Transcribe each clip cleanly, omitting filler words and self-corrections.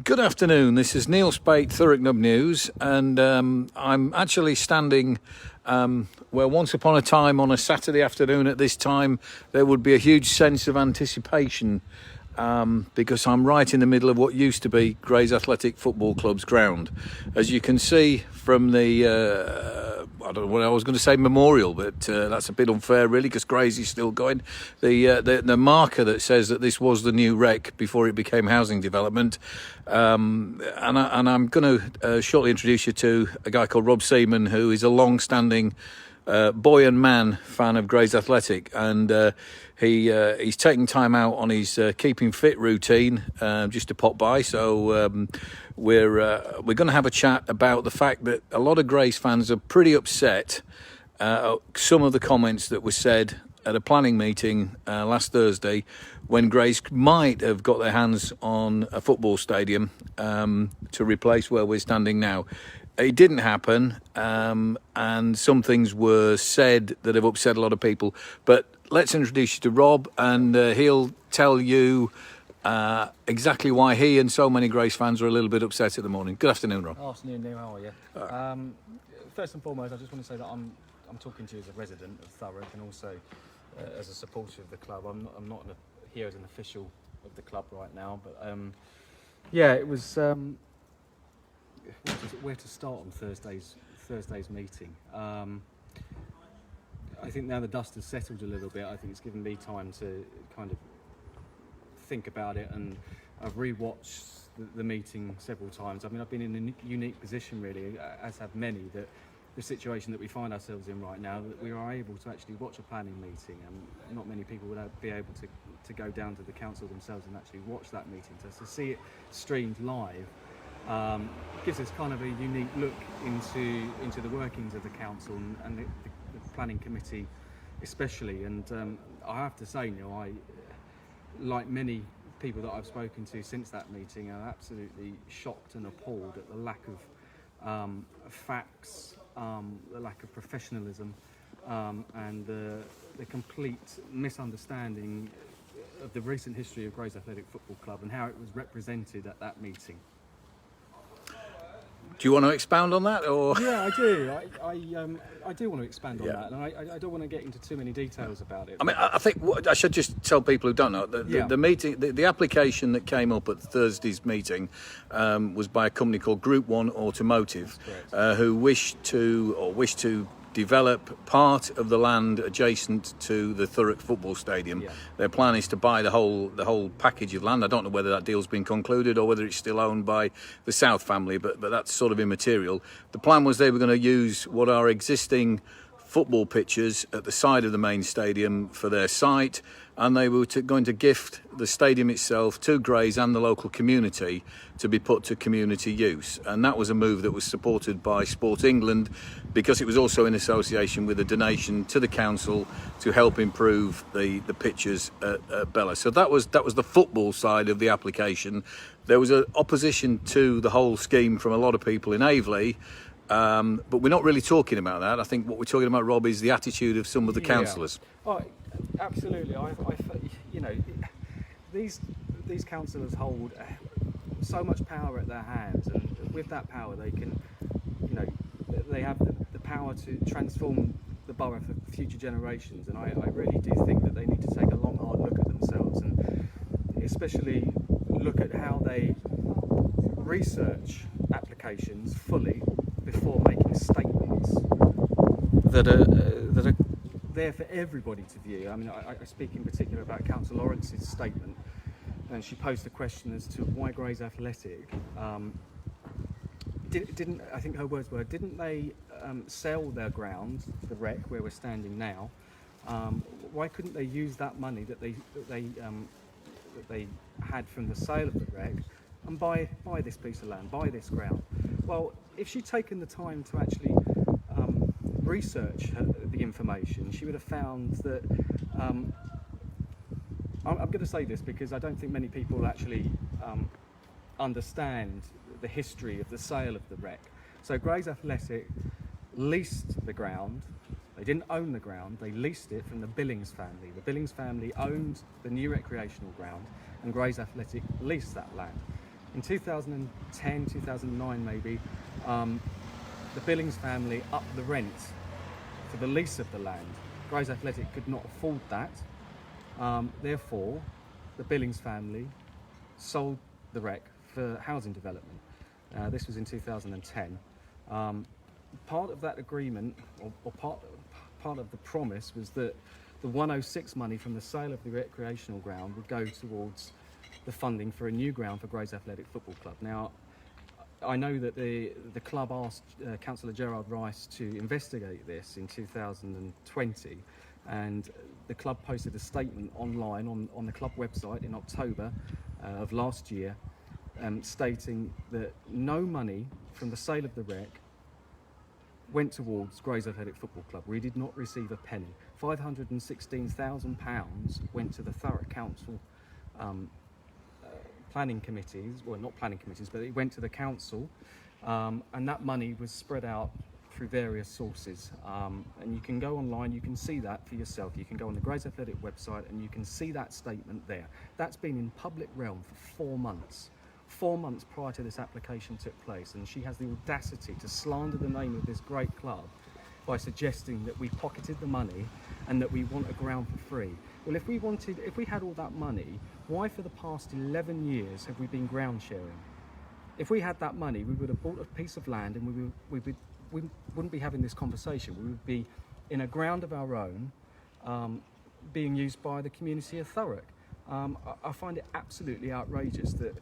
Good afternoon. This is Neil Spate, Thurrock Nub News, and I'm actually standing where once upon a time on a Saturday afternoon at this time there would be a huge sense of anticipation because I'm right in the middle of what used to be Grays Athletic Football Club's ground. As you can see from the I don't know what I was going to say memorial, but that's a bit unfair really because Grays is still going. The marker that says that this was the new rec before it became housing development, and I'm going to shortly introduce you to a guy called Rob Seaman, who is a long-standing boy and man fan of Grays Athletic, and he's taking time out on his keeping fit routine just to pop by. So we're going to have a chat about the fact that a lot of Grays fans are pretty upset at some of the comments that were said at a planning meeting last Thursday when Grays might have got their hands on a football stadium to replace where we're standing now. It didn't happen, and some things were said that have upset a lot of people. But let's introduce you to Rob, and he'll tell you exactly why he and so many Grays fans are a little bit upset at the morning. Good afternoon, Rob. Afternoon, Neil. How are you? First and foremost, I just want to say that I'm talking to you as a resident of Thurrock and also as a supporter of the club. I'm not here as an official of the club right now, but yeah, it was. Where to start on Thursday's meeting? I think now the dust has settled a little bit. I think it's given me time to kind of think about it, and I've rewatched the meeting several times. I mean, I've been in a unique position really, as have many, that the situation that we find ourselves in right now, that we are able to actually watch a planning meeting, and not many people would be able to go down to the council themselves and actually watch that meeting. To see it streamed live gives us kind of a unique look into the workings of the council and the planning committee especially. And I have to say, Neil, I, like many people that I've spoken to since that meeting, are absolutely shocked and appalled at the lack of facts, the lack of professionalism, and the complete misunderstanding of the recent history of Grays Athletic Football Club and how it was represented at that meeting. Do you want to expound on that, or? Yeah, I do. I do want to expand on that, and I don't want to get into too many details about it. I mean, I think I should just tell people who don't know the meeting, the application that came up at Thursday's meeting was by a company called Group 1 Automotive, who wish to develop part of the land adjacent to the Thurrock football stadium. Yeah. Their plan is to buy the whole package of land. I don't know whether that deal's been concluded or whether it's still owned by the South family, but that's sort of immaterial. The plan was they were going to use what are existing football pitches at the side of the main stadium for their site, and they were going to gift the stadium itself to Grays and the local community to be put to community use. And that was a move that was supported by Sport England because it was also in association with a donation to the council to help improve the pitches at Bella. So that was the football side of the application. There was an opposition to the whole scheme from a lot of people in Aveley. But we're not really talking about that. I think what we're talking about, Rob, is the attitude of some of the councillors. Oh, absolutely. You know, these councillors hold so much power at their hands, and with that power, they can, you know, they have the power to transform the borough for future generations. And I really do think that they need to take a long, hard look at themselves, and especially look at how they research applications fully before making statements that are there for everybody to view. I mean, I speak in particular about Councillor Lawrence's statement, and she posed the question as to why Grays Athletic didn't, I think her words were, didn't they sell their ground, the rec where we're standing now? Why couldn't they use that money that they had from the sale of the rec and buy this piece of land, buy this ground? Well, if she'd taken the time to actually research the information, she would have found that, I'm going to say this because I don't think many people actually understand the history of the sale of the rec. So Grays Athletic leased the ground. They didn't own the ground, they leased it from the Billings family. The Billings family owned the new recreational ground, and Grays Athletic leased that land. In 2010, 2009 maybe, the Billings family upped the rent for the lease of the land. Grays Athletic could not afford that. Therefore, the Billings family sold the rec for housing development. This was in 2010. Part of that agreement, or part of the promise, was that the 106 money from the sale of the recreational ground would go towards the funding for a new ground for Grays Athletic Football Club. Now, I know that the club asked Councillor Gerard Rice to investigate this in 2020, and the club posted a statement online on the club website in October of last year, stating that no money from the sale of the rec went towards Grays Athletic Football Club. We did not receive a penny. £516,000 went to the Thurrock Council planning committees, well, not planning committees, but it went to the council, and that money was spread out through various sources. And you can go online, you can see that for yourself. You can go on the Grays Athletic website and you can see that statement there. That's been in public realm for 4 months. 4 months prior to this application took place, and she has the audacity to slander the name of this great club by suggesting that we pocketed the money and that we want a ground for free. Well, if we had all that money, why for the past 11 years have we been ground sharing? If we had that money, we would have bought a piece of land and we wouldn't be having this conversation. We would be in a ground of our own, being used by the community of Thurrock. I find it absolutely outrageous that,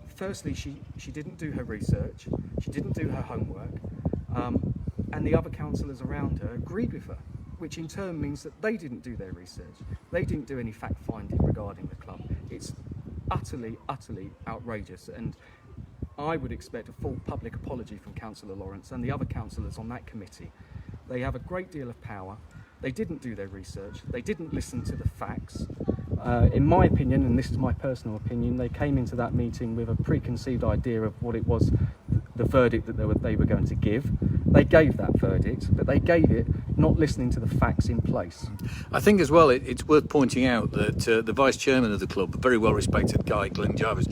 firstly, she didn't do her research, she didn't do her homework, and the other councillors around her agreed with her, which in turn means that they didn't do their research. They didn't do any fact-finding regarding the club. It's utterly, utterly outrageous, and I would expect a full public apology from Councillor Lawrence and the other councillors on that committee. They have a great deal of power. They didn't do their research. They didn't listen to the facts. In my opinion, and this is my personal opinion, they came into that meeting with a preconceived idea of what it was, the verdict that they were going to give. They gave that verdict, but they gave it not listening to the facts in place. I think as well it's worth pointing out that the vice chairman of the club, a very well respected guy, Glyn Jarvis,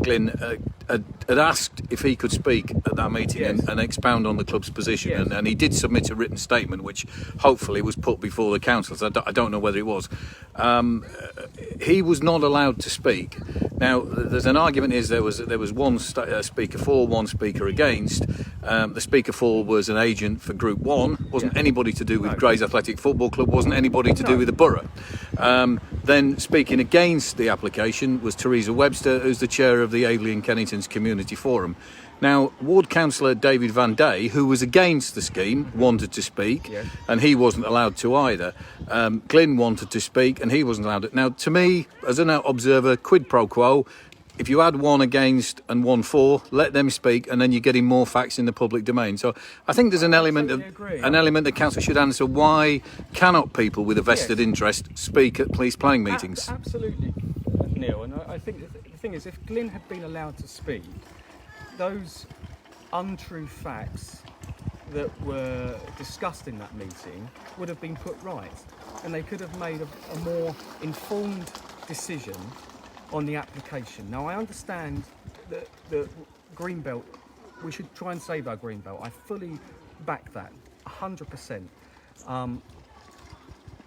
Glyn had asked if he could speak at that meeting and expound on the club's position, and he did submit a written statement which hopefully was put before the councils. I don't know whether it was. He was not allowed to speak. Now, there's an argument is there was one speaker for, one speaker against. The speaker for was an agent for Group 1, wasn't anybody to do with Grays Athletic Football Club, wasn't anybody to do with the borough. Then speaking against the application was Teresa Webster, who's the chair of the Aveley and Kennington's Community Forum. Now, Ward Councillor David Van Day, who was against the scheme, wanted to speak, and he wasn't allowed to either. Glyn wanted to speak, and he wasn't allowed to. Now, to me, as an observer, quid pro quo, if you add one against and one for, let them speak, and then you're getting more facts in the public domain. So I think there's an element that council should answer. Why cannot people with a vested interest speak at police planning meetings? Absolutely, Neil. And I think the thing is, if Glyn had been allowed to speak, those untrue facts that were discussed in that meeting would have been put right, and they could have made a more informed decision on the application. Now, I understand that the Greenbelt, we should try and save our Greenbelt. I fully back that, 100%.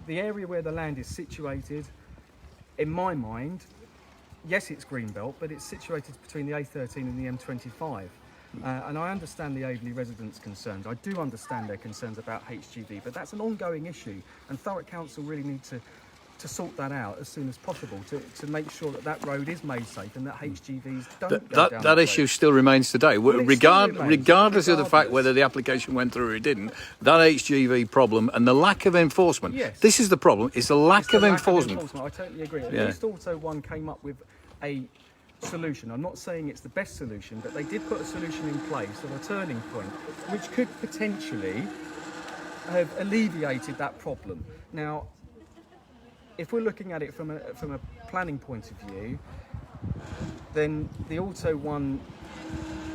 The area where the land is situated, in my mind, yes, it's Greenbelt, but it's situated between the A13 and the M25. And I understand the Aveley residents' concerns. I do understand their concerns about HGV, but that's an ongoing issue, and Thurrock Council really need to sort that out as soon as possible to make sure that road is made safe and that HGVs don't go down that issue still remains today. Well, regardless of the fact whether the application went through or it didn't, that HGV problem and the lack of enforcement. This is the problem. It's the lack of enforcement. I totally agree. At least also one came up with a solution. I'm not saying it's the best solution, but they did put a solution in place of a turning point, which could potentially have alleviated that problem. Now, if we're looking at it from a planning point of view, then the Auto 1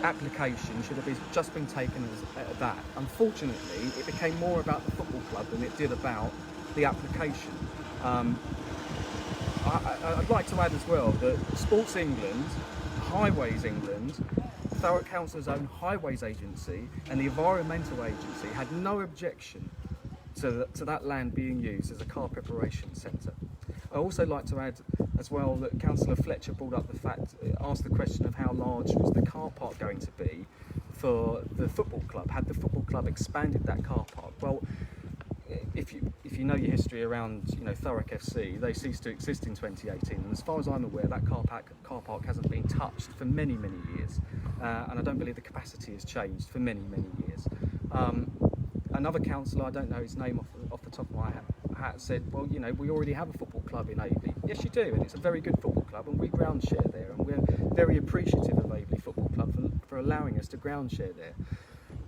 application should have just been taken as that. Unfortunately, it became more about the football club than it did about the application. I'd like to add as well that Sports England Highways England, Thurrock Council's own Highways Agency and the Environmental Agency had no objection to that land being used as a car preparation centre. I also like to add as well that Councillor Fletcher brought up asked the question of how large was the car park going to be for the football club. Had the football club expanded that car park? Well, if you know your history around Thurrock FC, they ceased to exist in 2018, and as far as I'm aware, that car park hasn't been touched for many years, and I don't believe the capacity has changed for many years. Another councillor, I don't know his name off the top of my hat, said, well, we already have a football club in Aveley. Yes, you do, and it's a very good football club, and we ground share there, and we're very appreciative of Aveley Football Club for allowing us to ground share there.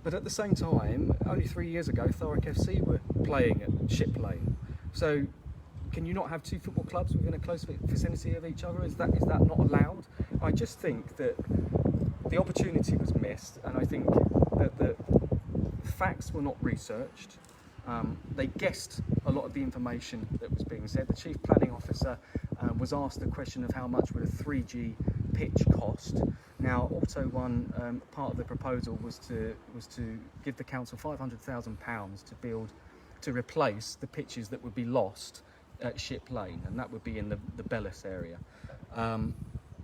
But at the same time, only 3 years ago, Thurrock FC were playing at Ship Lane. So can you not have two football clubs within a close vicinity of each other? Is that not allowed? I just think that the opportunity was missed, and I think that the facts were not researched. They guessed a lot of the information that was being said. The Chief Planning Officer was asked the question of how much would a 3G pitch cost. Now, Auto One, part of the proposal was to give the council £500,000 to replace the pitches that would be lost at Ship Lane, and that would be in the Bellis area.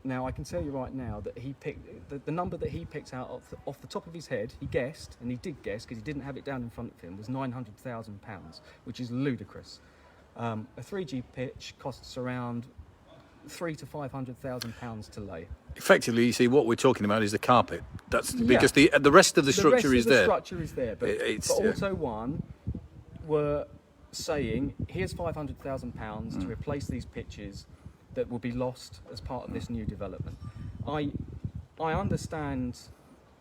Now, I can tell you right now that he picked the number that he picked out off the top of his head. He guessed, and he did guess because he didn't have it down in front of him, was £900,000, which is ludicrous. A 3G pitch costs around £300,000 to £500,000 to lay. Effectively, you see, what we're talking about is the carpet. That's because the rest of the structure is there. The structure is there, but Auto One were saying, here's £500,000 to replace these pitches that will be lost as part of this new development. I understand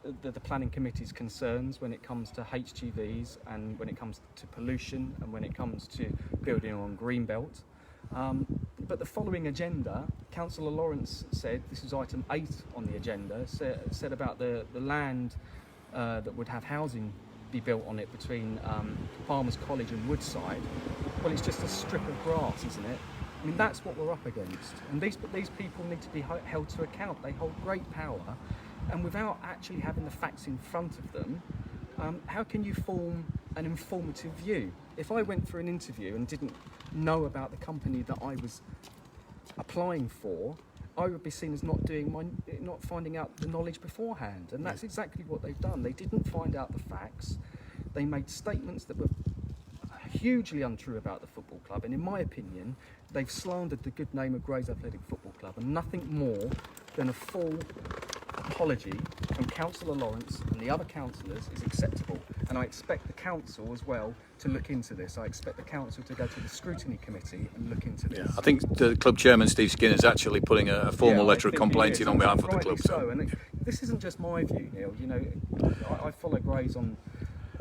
the planning committee's concerns when it comes to HGVs and when it comes to pollution and when it comes to building on Greenbelt. But the following agenda, Councillor Lawrence said, this is item 8 on the agenda, said about the land that would have housing be built on it between Farmers College and Woodside. Well, it's just a strip of grass, isn't it? I mean, that's what we're up against. And these people need to be held to account. They hold great power. And without actually having the facts in front of them, how can you form an informative view? If I went for an interview and didn't know about the company that I was applying for, I would be seen as not finding out the knowledge beforehand. And that's exactly what they've done. They didn't find out the facts. They made statements that were hugely untrue about the football club, and in my opinion, they've slandered the good name of Grays Athletic Football Club, and nothing more than a full apology from Councillor Lawrence and the other councillors is acceptable. And I expect the council as well to look into this. I expect the council to go to the scrutiny committee and look into this. I think the club chairman, Steve Skinner, is actually putting a formal letter of complaint in on behalf of the club. So, and this isn't just my view, Neil. I follow Grays on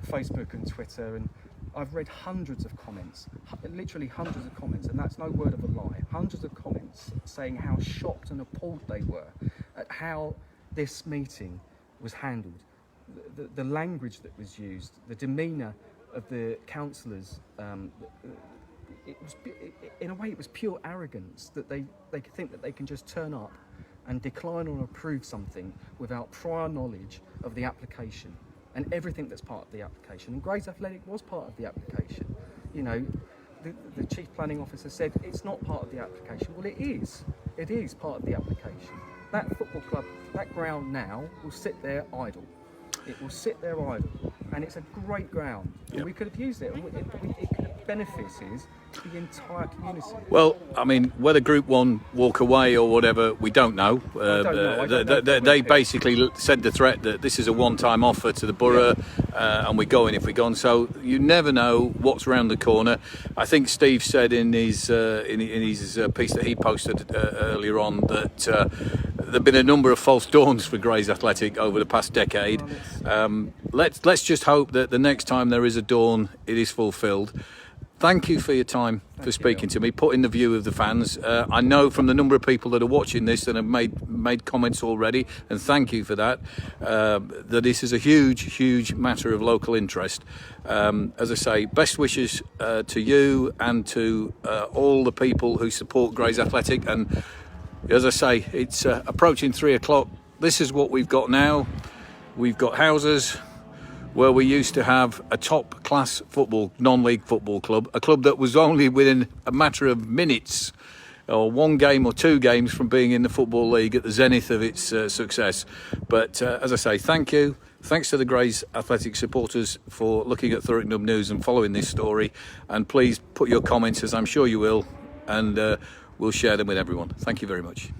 Facebook and Twitter, and I've read hundreds of comments, literally hundreds of comments, and that's no word of a lie. Hundreds of comments saying how shocked and appalled they were at how this meeting was handled. The language that was used, the demeanour of the councillors, in a way it was pure arrogance that they think that they can just turn up and decline or approve something without prior knowledge of the application and everything that's part of the application. And Grays Athletic was part of the application. The Chief Planning Officer said it's not part of the application. Well, it is. It is part of the application. That football club, that ground now, will sit there idle. It will sit there idle. And it's a great ground. And we could have used it. And it could have benefited the entire community. Well, I mean, whether Group 1 walk away or whatever, we don't know. I don't know. They basically said the threat that this is a one-time offer to the borough, and we're going if we're gone. So you never know what's around the corner. I think Steve said in his piece that he posted earlier on that there've been a number of false dawns for Grays Athletic over the past decade. Let's just hope that the next time there is a dawn, it is fulfilled. Thank you for your time, for speaking to me, putting the view of the fans. I know from the number of people that are watching this that have made comments already, and thank you for that, that this is a huge matter of local interest. As I say, best wishes to you and to all the people who support Grays Athletic, and as I say, it's approaching 3 o'clock. This is what we've got now. We've got houses where we used to have a top class football, non-league football club, a club that was only within a matter of minutes or one game or two games from being in the Football League at the zenith of its success. But as I say, thank you. Thanks to the Grays Athletic supporters for looking at Thurrock Nub News and following this story. And please put your comments, as I'm sure you will, and we'll share them with everyone. Thank you very much.